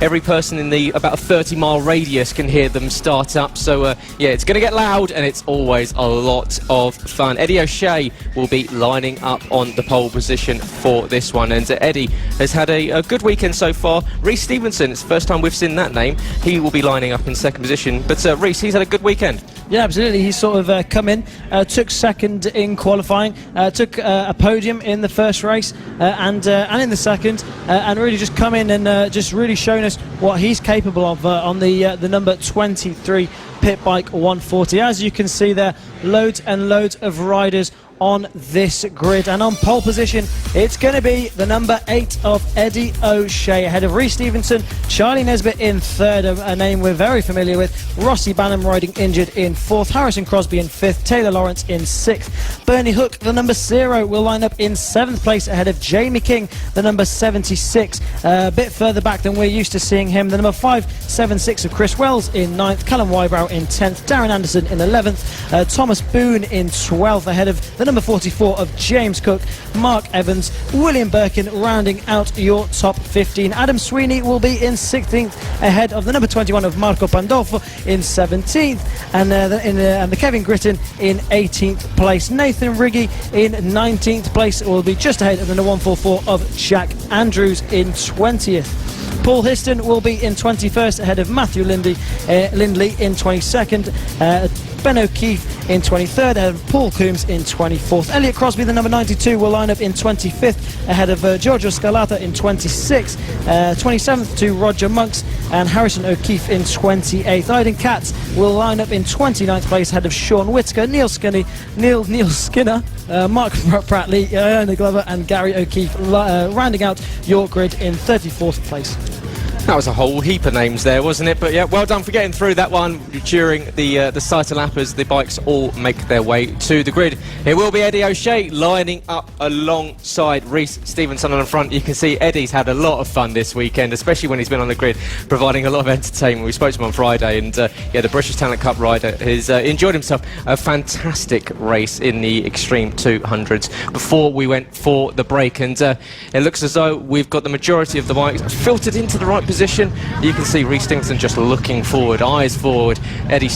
every person in the about a 30-mile radius can hear them start up. So yeah, it's going to get loud, and it's always a lot of fun. Eddie O'Shea will be lining up on the pole position for this one, and Eddie has had a good weekend so far. Reece Stevenson, it's the first time we've seen that name. He will be lining up in second position, but Reece, he's had a good weekend. Yeah, absolutely. He's sort of come in, took second in qualifying, took a podium in the first race and in the second, and really just come in and just really shown us what he's capable of on the number 23 pit bike 140. As you can see there, loads and loads of riders on this grid, and on pole position it's going to be the number 8 of Eddie O'Shea, ahead of Reece Stevenson, Charlie Nesbitt in third, a name we're very familiar with, Rossi Banham riding injured in fourth, Harrison Crosby in fifth, Taylor Lawrence in sixth, Bernie Hook, the number 0, will line up in seventh place ahead of Jamie King, the number 76, a bit further back than we're used to seeing him, the number 576 of Chris Wells in ninth, Callum Wybrow in 10th, Darren Anderson in 11th, Thomas Boone in 12th, ahead of the number 44 of James Cook, Mark Evans, William Birkin rounding out your top 15. Adam Sweeney will be in 16th ahead of the number 21 of Marco Pandolfo in 17th, and the Kevin Gritton in 18th place. Nathan Riggy in 19th place will be just ahead of the number 144 of Jack Andrews in 20th. Paul Histon will be in 21st ahead of Matthew Lindley in 22nd. Ben O'Keefe in 23rd ahead of Paul Coombs in 24th. Elliot Crosby, the number 92, will line up in 25th ahead of Giorgio Scalata in 26th. 27th to Roger Monks and Harrison O'Keefe in 28th. Aiden Katz will line up in 29th place ahead of Sean Whitaker, Neil Skinner, Mark Prattley, Iona Glover and Gary O'Keefe rounding out your grid in 34th place. That was a whole heap of names there, wasn't it? But yeah, well done for getting through that one during the sighter lap as the bikes all make their way to the grid. It will be Eddie O'Shea lining up alongside Reece Stevenson on the front. You can see Eddie's had a lot of fun this weekend, especially when he's been on the grid, providing a lot of entertainment. We spoke to him on Friday, and yeah, the British Talent Cup rider has enjoyed himself. A fantastic race in the Extreme 200s before we went for the break, and it looks as though we've got the majority of the bikes filtered into the right position. You can see Reece Stevenson just looking forward, eyes forward. Eddie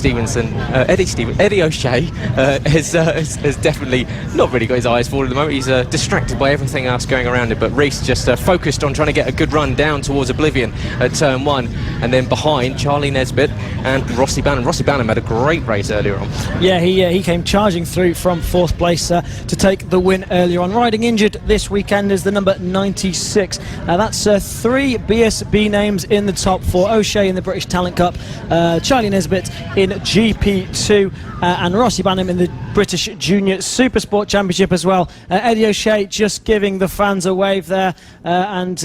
O'Shea has definitely not really got his eyes forward at the moment. He's distracted by everything else going around him, but Reece just focused on trying to get a good run down towards oblivion at turn 1, and then behind Charlie Nesbitt and Rossi Banham. Rossi Banham had a great race earlier on. Yeah, he came charging through from 4th place to take the win earlier on. Riding injured this weekend is the number 96. That's 3 BSB names in the top 4. O'Shea in the British Talent Cup, Charlie Nesbitt in GP2, and Rossi Banham in the British Junior Supersport Championship as well. Eddie O'Shea just giving the fans a wave there, and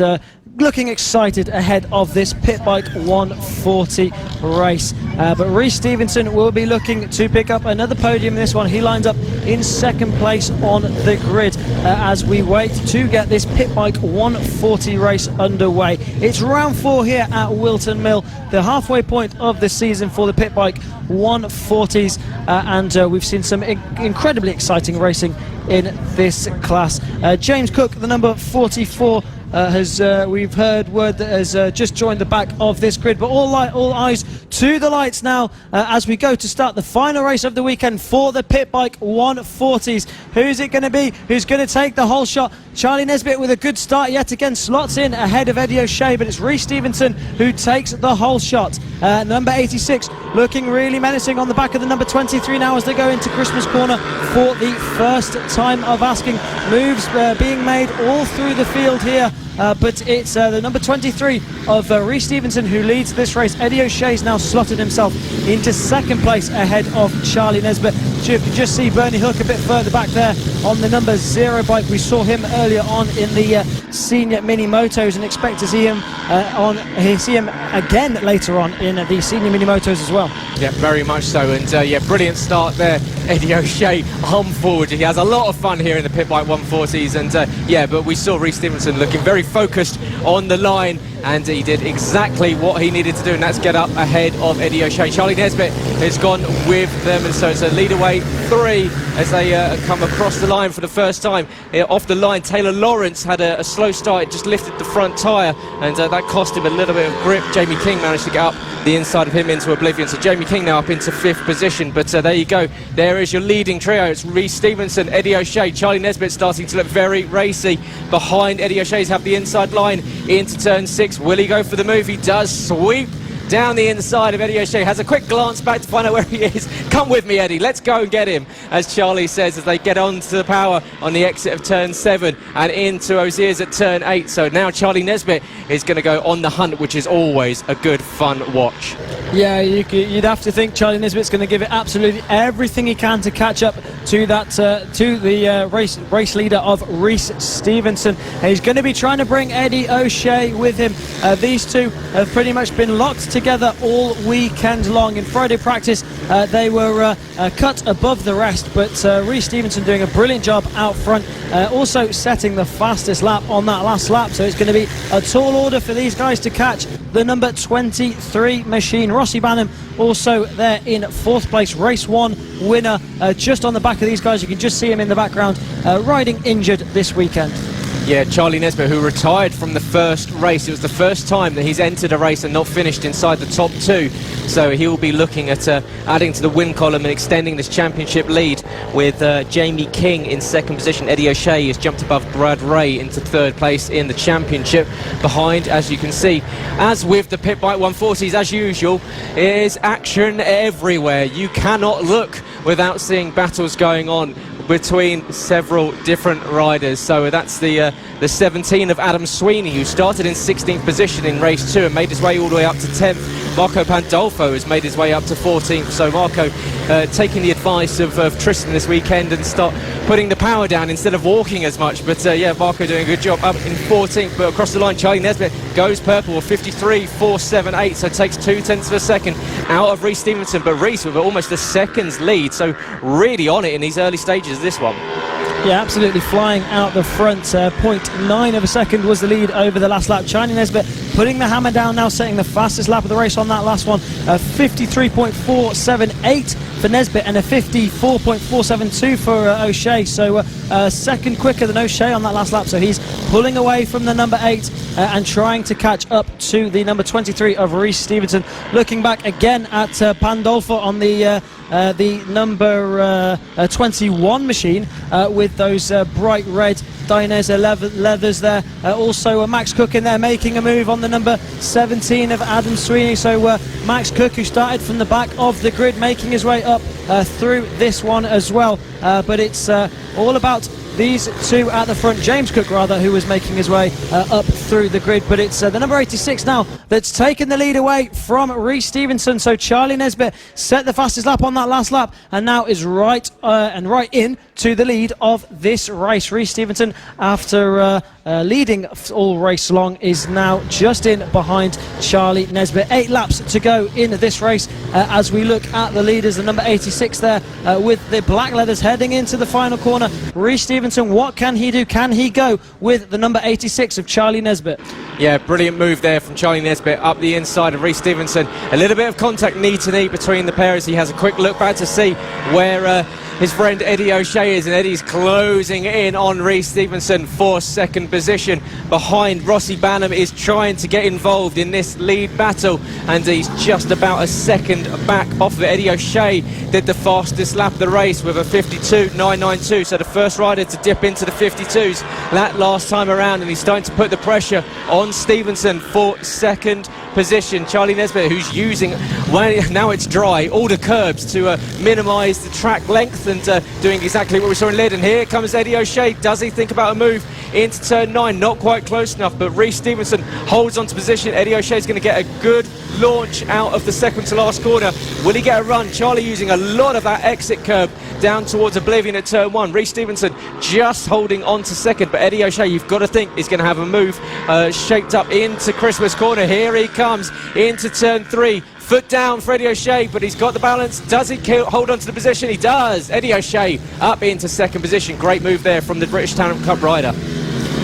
looking excited ahead of this pit bike 140 race. But Reece Stevenson will be looking to pick up another podium in this one. He lines up in 2nd place on the grid as we wait to get this pit bike 140 race underway. It's round 4 here at Whilton Mill, the halfway point of the season for the pit bike 140s, and we've seen some incredibly exciting racing in this class. James Cook, the number 44, we've heard word that has just joined the back of this grid, but all eyes to the lights now as we go to start the final race of the weekend for the pit bike 140s. Who's it going to be? Who's going to take the whole shot? Charlie Nesbitt with a good start yet again, slots in ahead of Eddie O'Shea, but it's Reece Stevenson who takes the whole shot. Number 86 looking really menacing on the back of the number 23 now as they go into Christmas corner for the first time of asking. Moves being made all through the field here, but it's the number 23 of Reece Stevenson who leads this race. Eddie O'Shea's now slotted himself into 2nd place ahead of Charlie Nesbitt. You can just see Bernie Hook a bit further back there on the number 0 bike. We saw him earlier on in the senior mini motos, and expect to see him again later on in the senior mini motos as well. Yeah, very much so, and yeah, brilliant start there. Eddie O'Shea on forward. He has a lot of fun here in the pit bike 140s, and yeah, but we saw Reece Stevenson looking very focused on the line and he did exactly what he needed to do, and that's get up ahead of Eddie O'Shea. Charlie Nesbitt has gone with them, and so it's a lead away 3 as they come across the line for the first time. Off the line, Taylor Lawrence had a slow start. It just lifted the front tyre, and that cost him a little bit of grip. Jamie King managed to get up the inside of him into oblivion, so Jamie King now up into 5th position. But there you go, there is your leading trio. It's Rhys Stevenson, Eddie O'Shea, Charlie Nesbitt starting to look very racy. Behind Eddie O'Shea's have the inside line into turn 6. Will he go for the move? He does. Sweep down the inside of Eddie O'Shea, has a quick glance back to find out where he is. Come with me, Eddie, let's go and get him, as Charlie says, as they get onto the power on the exit of turn 7 and into Ozier's at turn 8. So now Charlie Nesbitt is going to go on the hunt, which is always a good fun watch. Yeah, you'd have to think Charlie Nesbitt's going to give it absolutely everything he can to catch up to that to the race leader of Rhys Stevenson. He's going to be trying to bring Eddie O'Shea with him. These two have pretty much been locked together all weekend long. In Friday practice, they were cut above the rest, but Rhys Stevenson doing a brilliant job out front, also setting the fastest lap on that last lap. So it's going to be a tall order for these guys to catch the number 23 machine. Rossi Banham also there in 4th place, race 1 winner, just on the back of these guys. You can just see him in the background, riding injured this weekend. Yeah, Charlie Nesbitt, who retired from the first race. It was the first time that he's entered a race and not finished inside the top 2. So he will be looking at adding to the win column and extending this championship lead with Jamie King in 2nd position. Eddie O'Shea has jumped above Brad Ray into 3rd place in the championship. Behind, as you can see, as with the Pitbike 140s, as usual, is action everywhere. You cannot look without seeing battles going on between several different riders. So that's the 17 of Adam Sweeney, who started in 16th position in race 2 and made his way all the way up to 10th. Marco Pandolfo has made his way up to 14th. So Marco taking the advice of Tristan this weekend and start putting the power down instead of walking as much. But yeah, Marco doing a good job up in 14th. But across the line, Charlie Nesbitt goes purple with 53.478, so takes 0.2 of a second out of Rhys Stevenson. But Rhys with almost a second's lead, so really on it in these early stages of this one. Yeah, absolutely flying out the front. 0.9 of a second was the lead over the last lap. Charlie Nesbitt putting the hammer down now, setting the fastest lap of the race on that last one. 53.478 for Nesbitt and a 54.472 for O'Shea. So second quicker than O'Shea on that last lap. So he's pulling away from the number 8 and trying to catch up to the number 23 of Rhys Stevenson. Looking back again at Pandolfo on the number 21 machine with those bright red Dainese leathers there. Also Max Cook in there making a move on the number 17 of Adam Sweeney. So Max Cook, who started from the back of the grid, making his way up through this one as well. But it's all about these two at the front. James Cook, rather, who was making his way up through the grid. But it's the number 86 now that's taken the lead away from Rhys Stevenson. So Charlie Nesbitt set the fastest lap on that last lap and now is right in to the lead of this race. Rhys Stevenson, after leading all race long, is now just in behind Charlie Nesbitt. 8 laps to go in this race as we look at the leaders. The number 86 there with the black leathers heading into the final corner. Rhys Stevenson, what can he do? Can he go with the number 86 of Charlie Nesbitt? Yeah, brilliant move there from Charlie Nesbitt up the inside of Rhys Stevenson. A little bit of contact knee to knee between the pair as he has a quick look back to see where his friend Eddie O'Shea is, and Eddie's closing in on Rhys Stevenson for 2nd position. Behind, Rossi Banham is trying to get involved in this lead battle, and he's just about a second back off of it. Eddie O'Shea did the fastest lap of the race with a 52.992, so the first rider to dip into the 52s that last time around, and he's starting to put the pressure on Stevenson for 2nd position. Charlie Nesbitt, who's using, well, now it's dry, all the curbs to minimise the track length, and doing exactly what we saw in Lead. And here comes Eddie O'Shea. Does he think about a move into turn 9? Not quite close enough, but Rhys Stevenson holds on to position. Eddie O'Shea is going to get a good launch out of the second to last corner. Will he get a run? Charlie using a lot of that exit curb down towards oblivion at turn 1. Rhys Stevenson just holding on to 2nd, but Eddie O'Shea, you've got to think, is going to have a move shaped up into Christmas corner. Here he comes into turn 3. Foot down for Eddie O'Shea, but he's got the balance. Does he hold on to the position? He does. Eddie O'Shea up into 2nd position. Great move there from the British Talent Cup rider.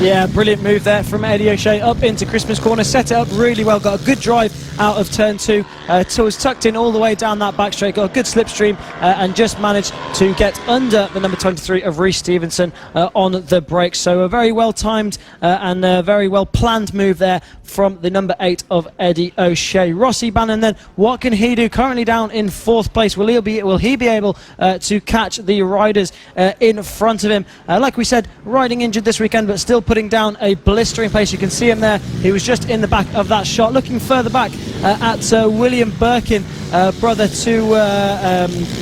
Yeah, brilliant move there from Eddie O'Shea up into Christmas corner, set it up really well, got a good drive out of turn 2, so was tucked in all the way down that back straight, got a good slipstream, and just managed to get under the number 23 of Reece Stevenson on the brakes. So a very well timed and a very well planned move there from the number 8 of Eddie O'Shea. Rossi Bannon then, what can he do? Currently down in 4th place. Will he be able to catch the riders in front of him? Like we said, riding injured this weekend, but still putting down a blistering pace. You can see him there. He was just in the back of that shot. Looking further back at William Birkin, brother to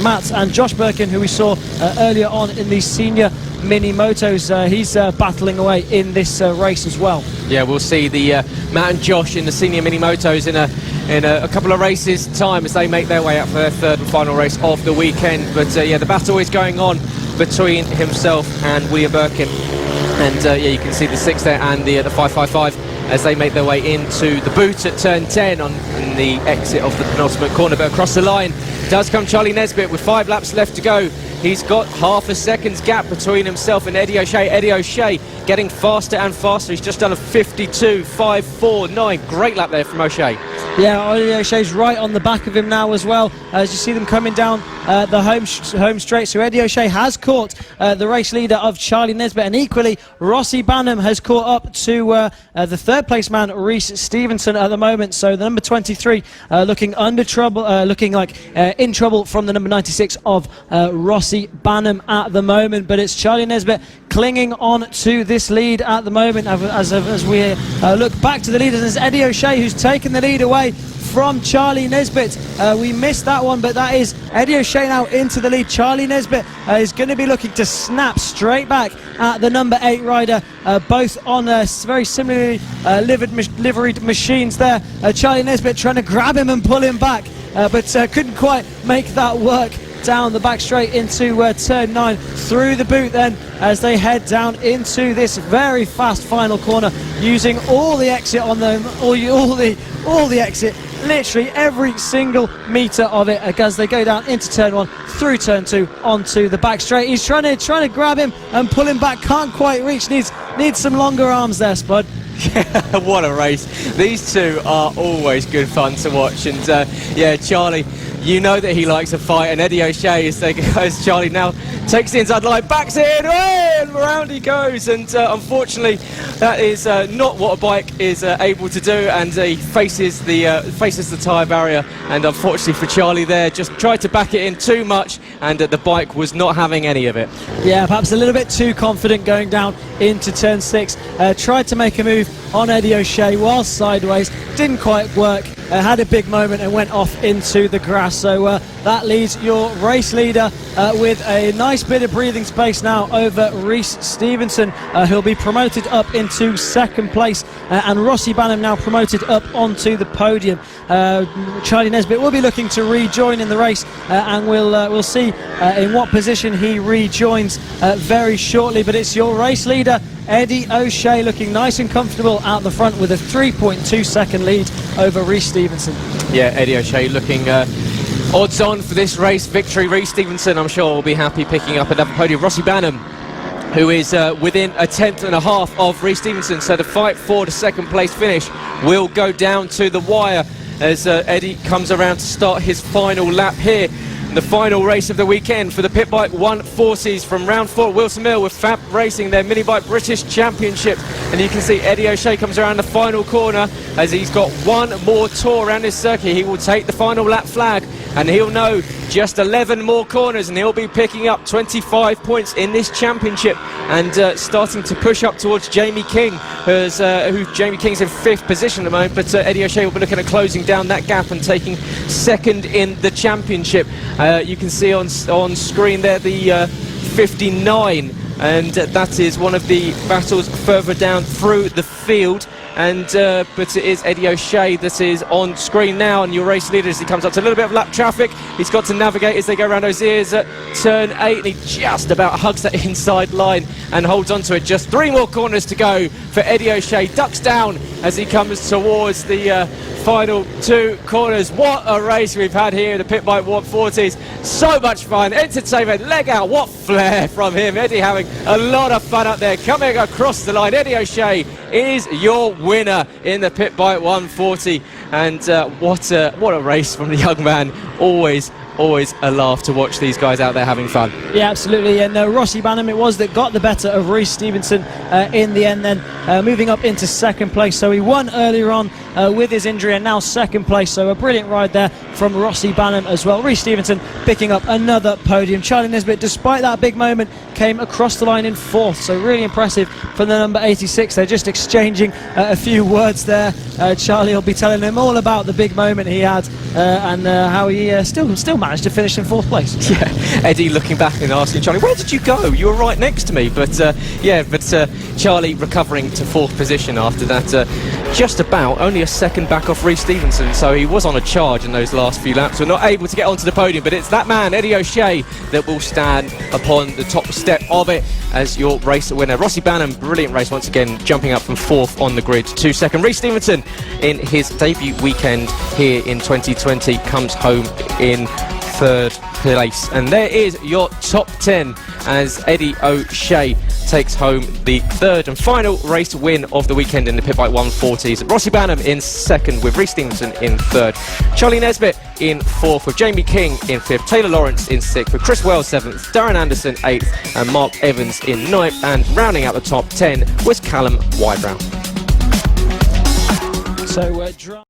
Matt and Josh Birkin, who we saw earlier on in the senior mini motos. He's battling away in this race as well. Yeah, we'll see the Matt and Josh in the senior mini motos in a couple of races time as they make their way up for their 3rd and final race of the weekend. But yeah, the battle is going on between himself and William Birkin. And yeah, you can see the 6 there and the 555 as they make their way into the boot at turn 10 on the exit of the penultimate corner. But across the line does come Charlie Nesbitt with 5 laps left to go. He's got half a second's gap between himself and Eddie O'Shea. Eddie O'Shea getting faster and faster. He's just done a 52.549. Great lap there from O'Shea. Yeah, Eddie O'Shea's right on the back of him now as well, as you see them coming down the home straight. So Eddie O'Shea has caught the race leader of Charlie Nesbitt, and equally Rossi Bannon has caught up to the 3rd place man Reece Stevenson at the moment. So the number 23 looking under trouble, looking like in trouble from the number 96 of Rossi Bannon at the moment. But it's Charlie Nesbitt clinging on to this lead at the moment as we look back to the leaders. It's Eddie O'Shea who's taken the lead away from Charlie Nesbitt. We missed that one, but that is Eddie O'Shea now into the lead. Charlie Nesbitt is going to be looking to snap straight back at the number 8 rider, both on very similarly liveried machines there. Charlie Nesbitt trying to grab him and pull him back, but couldn't quite make that work. Down the back straight into turn 9, through the boot then as they head down into this very fast final corner, using all the exit on them, all the exit, literally every single metre of it, as they go down into turn 1, through turn 2, onto the back straight. He's trying to grab him and pull him back, can't quite reach, needs some longer arms there, Spud. Yeah, what a race. These two are always good fun to watch, and yeah, Charlie, you know that he likes a fight, and Eddie O'Shea, as Charlie now takes the inside line, backs it in, and around he goes, and unfortunately that is not what a bike is able to do, and he faces the tyre barrier, and unfortunately for Charlie there, just tried to back it in too much, and the bike was not having any of it. Yeah, perhaps a little bit too confident going down into turn 6, tried to make a move on Eddie O'Shea while sideways, didn't quite work, had a big moment and went off into the grass. So that leaves your race leader with a nice bit of breathing space now over Reece Stevenson, who'll be promoted up into 2nd place, and Rossi Bannon now promoted up onto the podium. Charlie Nesbitt will be looking to rejoin in the race, and we'll see in what position he rejoins very shortly. But it's your race leader Eddie O'Shea looking nice and comfortable out the front with a 3.2 second lead over Reece Stevenson. Yeah, Eddie O'Shea looking odds on for this race victory. Reece Stevenson, I'm sure, will be happy picking up another podium. Rossi Bannon, who is within a 10th and a half of Reece Stevenson, so the fight for the 2nd place finish will go down to the wire as Eddie comes around to start his final lap here. The final race of the weekend for the Pitbike 140s from round 4 at Wilson Mill with FAB Racing, their Mini Bike British Championship. And you can see Eddie O'Shea comes around the final corner as he's got one more tour around his circuit. He will take the final lap flag, and he'll know just 11 more corners, and he'll be picking up 25 points in this championship, and starting to push up towards Jamie King, who Jamie King's in 5th position at the moment, but Eddie O'Shea will be looking at closing down that gap and taking 2nd in the championship. You can see on screen there the 59, and that is one of the battles further down through the field. and but it is Eddie O'Shea that is on screen now, and your race leader as he comes up to a little bit of lap traffic. He's got to navigate as they go around those ears at turn 8, and he just about hugs that inside line and holds on to it. Just 3 more corners to go for Eddie O'Shea. Ducks down as he comes towards the final 2 corners. What a race we've had here in the Pitbike 140s. So much fun, entertainment, leg out, what flair from him. Eddie having a lot of fun up there, coming across the line. Eddie O'Shea is your winner in the Pitbike 140, and what a race from the young man. Always a laugh to watch these guys out there having fun. Yeah, absolutely. And Rossi Banham it was that got the better of Rhys Stevenson in the end, then moving up into 2nd place. So he won earlier on with his injury, and now 2nd place. So a brilliant ride there from Rossi Banham as well. Rhys Stevenson picking up another podium. Charlie Nesbitt, despite that big moment, came across the line in 4th. So really impressive from the number 86. They're just exchanging a few words there. Charlie will be telling him all about the big moment he had and how he still managed to finish in 4th place. Yeah, Eddie looking back and asking Charlie, where did you go? You were right next to me. But Charlie recovering to 4th position after that, just about only a second back off Rhys Stevenson. So he was on a charge in those last few laps. We're not able to get onto the podium, but it's that man, Eddie O'Shea, that will stand upon the top step of it as your race winner. Rossi Banham, brilliant race once again, jumping up from 4th on the grid to 2nd. Rhys Stevenson, in his debut weekend here in 2020, comes home in 3rd place. And there is your top 10 as Eddie O'Shea takes home the 3rd and final race win of the weekend in the Pitbike 140s. Rossi Banham in 2nd with Rhys Stevenson in 3rd. Charlie Nesbitt in 4th with Jamie King in 5th. Taylor Lawrence in 6th with Chris Wells 7th. Darren Anderson 8th and Mark Evans in 9th. And rounding out the top 10 was Callum Wybrow. So